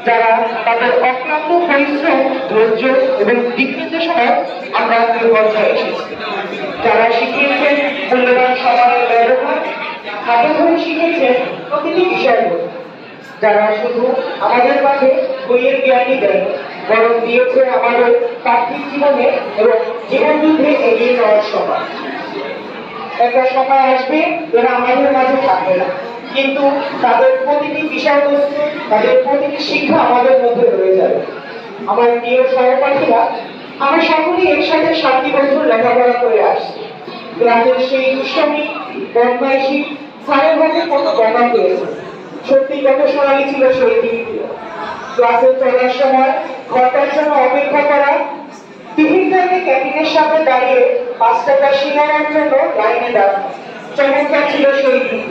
যারা তাদের অক্লান্ত পরিশ্রম, ধৈর্য এবং দিক নির্দেশনায় আমরা এই পর্যায়ে এসেছি। যারা শিখিয়েছেন মূল্যবান সময়ের ব্যবহার, হাতে ধরে শিখেছেন প্রতিটি বিষয়বস্তু, যারা শুধু আমাদের মাঝে বইয়ের জ্ঞানই দেন, বরং দিয়েছে আমাদের পার্থিব জীবনে এবং জীবন যুদ্ধে এগিয়ে যাওয়ার সময়। একটা সময় আসবে এরা আমাদের মাঝে থাকবে না, কিন্তু তাদের প্রতিটি বিষয়বস্তু, তাদের প্রতিটি শিক্ষা আমাদের মধ্যে রয়ে যাবে। আমার প্রিয় সহপাঠীরা, আমরা সকলেই একসাথে 7 বছর লেখাপড়া করে আসছি। ক্লাসের সেই দুষ্টমি, বদমাইশি, স্যারের হাতে কত বকা পেয়েছে। সত্যি কত সোনালি ছিল সেই দিনগুলো। ক্লাসে চলার সময় ঘন্টার জন্য অপেক্ষা করা, টিফিন টাইমে ক্যান্টিনের সামনে দাঁড়িয়ে 5 টাকা সিঙ্গারার জন্য লাইনে দাঁড়ানো, চমৎকার ছিল সেই দিন।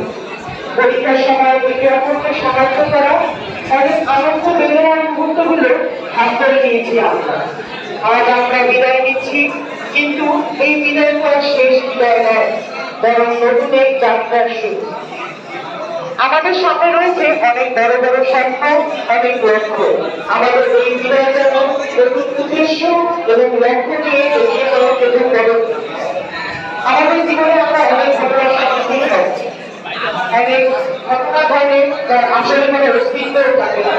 পরীক্ষার সময় বিজ্ঞাপনকে সাহায্য করা, অনেক আনন্দ বেদনার মুহূর্তগুলো ভাগ করে নিয়েছি আমরা। আজ আমরা বিদায় নিচ্ছি, কিন্তু এই বিদায় করা শেষ বিদায় নয়, বরং নতুন এক যাত্রার শুরু। আমাদের সামনে রয়েছে অনেক বড় বড় স্বপ্ন, অনেক লক্ষ্য। আমাদের এই বিদায় যেন নতুন উদ্দেশ্য এবং লক্ষ্য নিয়ে এগিয়ে যাওয়ার প্রথম পদক্ষেপ। আমাদের জীবনে আমরা অনেক ঘটনার সম্মুখীন হচ্ছি, অনেক ঘটনা ঘটে যার আসলে কোনো অস্তিত্ব থাকে না,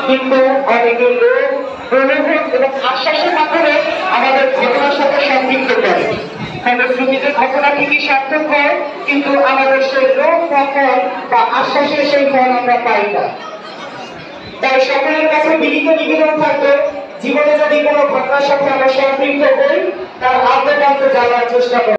কিন্তু অনেকে লোক, প্রলোভন এবং আশ্বাসের মাধ্যমে আমাদের ঘটনার সাথে সম্পৃক্ত করে। ফলশ্রুতিতে ঘটনা ঠিকই সার্থক হয়, কিন্তু আমাদের সেই লোক বা ফল বা আশ্বাসের সেই ফল আমরা পাই না। তাই সকলের কাছে বিনীত নিবেদন থাকবে, জীবনে যদি কোনো ঘটনার সাথে আমরা সম্পৃক্ত হই, তার আদ্যপান্ত জানার চেষ্টা করব।